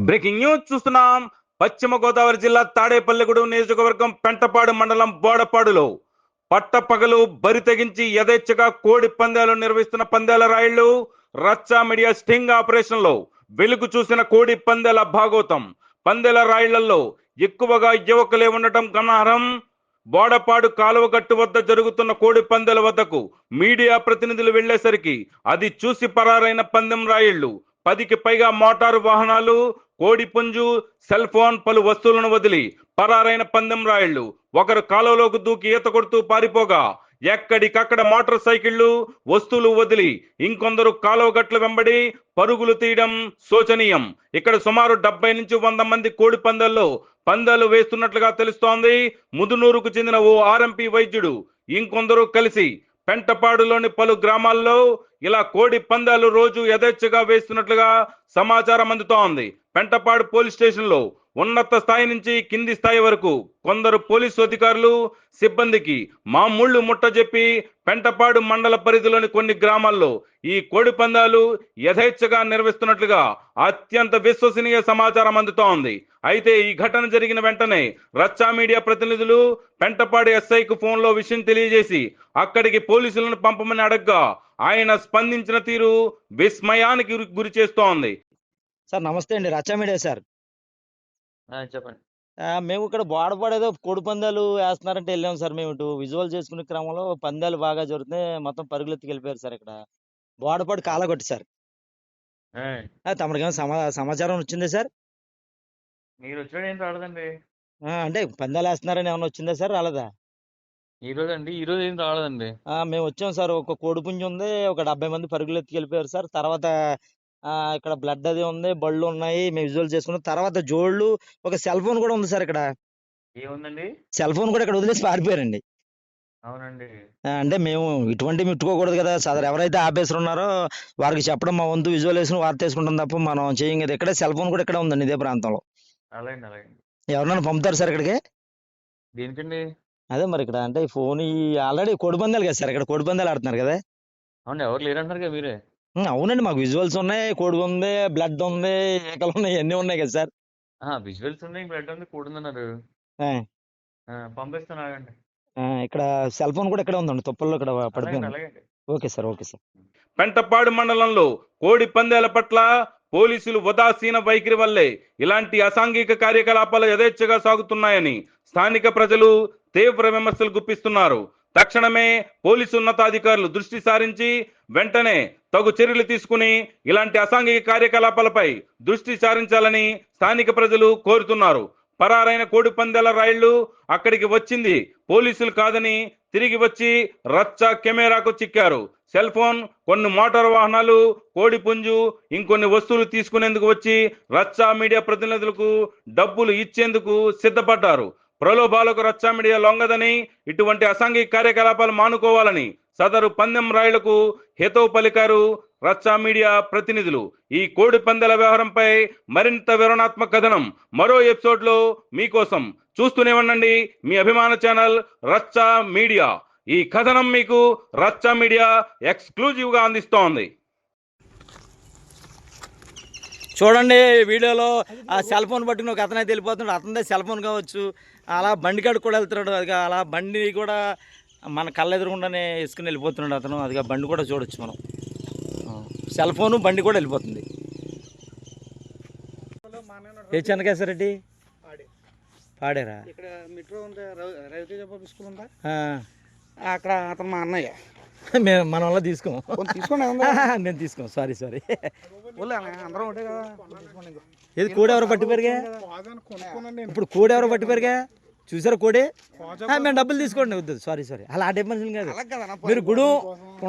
Breaking news చూస్తున్నాం. పశ్చిమ గోదావరి జిల్లా తాడేపల్లిగూడెం నియోజకవర్గం పెంటపాడు మండలం బోడపాడులో పట్టపగలు బరి తెగించి యథేచ్ఛగా కోడి పందాలు నిర్వహిస్తున్న పందాల రాయుళ్లు రచ్చా మీడియా స్టింగ్ ఆపరేషన్ లో వెలుగు చూసిన కోడి పందాల భాగోతం. పందాల రాయుళ్లలో ఎక్కువగా యువకులే ఉండటం గమనార్హం. బోడపాడు కాలువ గట్టు వద్ద జరుగుతున్న కోడి పందాల వద్దకు మీడియా ప్రతినిధులు వెళ్లేసరికి అది చూసి పరారైన పందెం రాయుళ్లు 10కి పైగా మోటారు వాహనాలు, కోడి పుంజు, సెల్ ఫోన్, పలు వస్తువులను వదిలి పరారైన పందెం రాయుళ్లు ఒకరు కాలువలోకి దూకి ఈత కొడుతూ పారిపోగా ఎక్కడికక్కడ మోటార్ సైకిళ్లు, వస్తువులు వదిలి ఇంకొందరు కాలువ గట్ల వెంబడి పరుగులు తీయడం శోచనీయం. ఇక్కడ సుమారు 70 నుంచి 100 మంది కోడి పందాలు వేస్తున్నట్లుగా తెలుస్తోంది. ముదునూరుకు చెందిన ఓ ఆర్ఎంపీ వైద్యుడు ఇంకొందరు కలిసి పెంటపాడులోని పలు గ్రామాల్లో ఇలా కోడి పందాలు రోజు యథేచ్ఛగా వేస్తున్నట్లుగా సమాచారం అందుతోంది. పెంటపాడు పోలీస్ స్టేషన్ లో ఉన్నత స్థాయి నుంచి కింది స్థాయి వరకు కొందరు పోలీసు అధికారులు సిబ్బందికి మామూళ్లు ముట్టజెప్పి పెంటపాడు మండల పరిధిలోని కొన్ని గ్రామాల్లో ఈ కోడి పందాలు యథేచ్ఛగా నిర్వహిస్తున్నట్లుగా అత్యంత విశ్వసనీయ సమాచారం అందుతోంది. అయితే ఈ ఘటన జరిగిన వెంటనే రచ్చా మీడియా ప్రతినిధులు పెంటపాడు ఎస్ఐకు ఫోన్లో విషయం తెలియజేసి అక్కడికి పోలీసులను పంపమని అడగ్గా ఆయన స్పందించిన తీరు విస్మయానికి గురి చేస్తోంది. సార్ నమస్తే అండి, రచ్చా మీడియా సార్. చెప్పండి. మేము ఇక్కడ బోడపాడు ఏదో కోడి పందాలు వేస్తున్నారంటే వెళ్ళాం సార్. మేము ఇటు విజువల్ చేసుకునే క్రమంలో పందాలు బాగా జరుగుతున్నాయి, మొత్తం పరుగులెత్తికి వెళ్ళిపోయారు సార్. ఇక్కడ బోడపాడు కాలగొట్టి సార్. తమరికేమో సమాచారం వచ్చిందా సార్? మీరు వచ్చాడు ఏం రాలేదండి. అంటే పందాలు వేస్తున్నారని ఏమన్నా వచ్చిందా సార్? రాలేదా? ఈ రోజు ఏం రాలేదండి. మేము వచ్చాం సార్. ఒక కోడి పుంజు ఉంది, ఒక 70 మంది పరుగులు ఎత్తుకు వెళ్ళిపోయారు సార్. తర్వాత ఇక్కడ బ్లడ్ అది ఉంది, బళ్ళు ఉన్నాయి, మేము విజువల్ చేసుకున్నాం. తర్వాత జోళ్ళు, ఒక సెల్ ఫోన్ కూడా ఉంది సార్. ఇక్కడ ఏముందండి? సెల్ ఫోన్ కూడా ఇక్కడ వదిలేసి పారిపోయారండి. అవునండి. అంటే మేము ఇటువంటి ముట్టుకోకూడదు కదా సార్. ఎవరైతే ఆఫీసర్ ఉన్నారో వారికి చెప్పడం మా వంతు, విజువల్ వేసుకుని వార్త వేసుకుంటాం తప్ప మనం చేయం కదా. ఇక్కడ సెల్ ఫోన్ కూడా ఇక్కడ ఉందండి ఇదే ప్రాంతంలో. అలాగే ఎవరన్నా పంపుతారు సార్ ఇక్కడికి? దేనికండి? అదే మరి ఇక్కడ అంటే ఫోన్ ఆల్రెడీ కోడి పందాలు కదా సార్, ఇక్కడ కోడి పందాలు ఆడుతున్నారు కదా. అవును, ఎవరు లేరంటున్నారు కదా మీరే. అవునండి, మాకు విజువల్స్ ఉన్నాయి, కోడి ఉంది, బ్లడ్ ఉంది, ఏకలు ఉన్నాయి, అన్ని ఉన్నాయి కదా సార్. విజువల్స్ ఉన్నాయి, బ్లడ్ ఉంది, కూడుతున్నారు. పంపిస్తాను, ఆగండి. ఇక్కడ సెల్ ఫోన్ కూడా ఇక్కడ ఉందండి, తుప్పల్లో ఇక్కడ పడిపోయింది. అలాగే. Okay sir. పెంటపాడు మండలంలో కోడి పందాల పట్ల పోలీసులు ఉదాసీన వైఖరి వల్లే ఇలాంటి అసాంఘిక కార్యకలాపాలు యథేచ్ఛగా సాగుతున్నాయని స్థానిక ప్రజలు తీవ్ర విమర్శలు గుప్పిస్తున్నారు. తక్షణమే పోలీసు ఉన్నతాధికారులు దృష్టి సారించి వెంటనే తగు చర్యలు తీసుకుని ఇలాంటి అసాంఘిక కార్యకలాపాలపై దృష్టి సారించాలని స్థానిక ప్రజలు కోరుతున్నారు. పరారైన కోడి పందాల రాయుళ్లు అక్కడికి వచ్చింది పోలీసులు కాదని తిరిగి వచ్చి రచ్చా కెమెరాకు చిక్కారు. సెల్ ఫోన్, కొన్ని మోటార్ వాహనాలు, కోడి పుంజు, ఇంకొన్ని వస్తువులు తీసుకునేందుకు వచ్చి రచ్చా మీడియా ప్రతినిధులకు డబ్బులు ఇచ్చేందుకు సిద్ధపడ్డారు. ప్రలోభాలకు రచ్చా మీడియా లొంగదని, ఇటువంటి అసాంఘిక కార్యకలాపాలు మానుకోవాలని సదరు పందెం రాయులకు హితవు పలికారు రచ్చా మీడియా ప్రతినిధులు. ఈ కోడి పందాల వ్యవహారంపై మరింత వివరణాత్మక కథనం మరో ఎపిసోడ్ లో మీకోసం. చూస్తూనే ఉండండి మీ అభిమాన ఛానల్ రచ్చా మీడియా. ఈ కథనం మీకు రచ్చా మీడియా ఎక్స్క్లూజివ్ గా అందిస్తోంది. చూడండి వీడియోలో ఆ సెల్ ఫోన్ పట్టుకుని ఒక అతనైతే వెళ్ళిపోతున్నాడు. అతనిదే సెల్ ఫోన్ కావచ్చు. అలా బండి కాడికి కూడా వెళ్తున్నాడు. అది అలా బండి కూడా మన కళ్ళ ఎదురుగుండానే వేసుకుని వెళ్ళిపోతున్నాడు అతను. అదిగా బండి కూడా చూడొచ్చు మనం. సెల్ ఫోను, బండి కూడా వెళ్ళిపోతుంది. ఏ చెన్నకేశ్వరరెడ్డి పాడారా? ఇక్కడ మెట్రో ఉంది, రవితేజ పబ్లిక్ స్కూల్ ఉందా, అక్కడ అతను మా అన్నయ్య. మేము మన వల్ల తీసుకోం. తీసుకోండి, నేను తీసుకోం. సారీ అందరం ఒకటే కదా. ఏది కోడి ఎవరో పట్టి పెరిగా? ఇప్పుడు కోడి ఎవరో పట్టి పెరిగా చూసారా? కోడి మేము డబ్బులు తీసుకోండి. వద్దు, సారీ అలా ఆ టైప్ మనుషులు కాదు. మీరు గుడు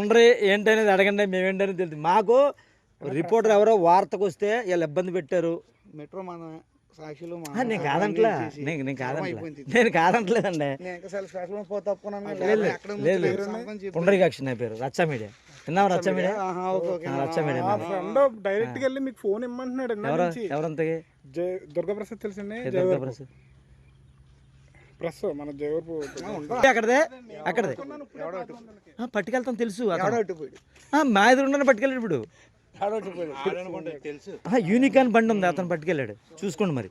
ఉండరు ఏంటనేది అడగండి, మేమేంటనేది తెలుసు. మాకు రిపోర్టర్ ఎవరో వార్తకు వస్తే వీళ్ళు ఇబ్బంది పెట్టారు. మెట్రో మన సాక్షులు నేను కాదంటలేదండి. పుండరీకాక్షి నా పేరు. రచ్చా మీడియా విన్నాం. రచ్చా మీడియా డైరెక్ట్ గా వెళ్ళి మీకు ఫోన్ ఇమ్మంటున్నాడు. ఎవరంతకి? దుర్గాప్రసాద్ తెలిసిందే. దుర్గాప్రసాద్ మన అక్కడదే పట్టుకెళ్తాం తెలుసు. మా ఎదురుండని పట్టుకెళ్ళాడు. ఇప్పుడు యూనికాన్ బండి ఉంది, అతను పట్టుకెళ్ళాడు, చూసుకోండి మరి.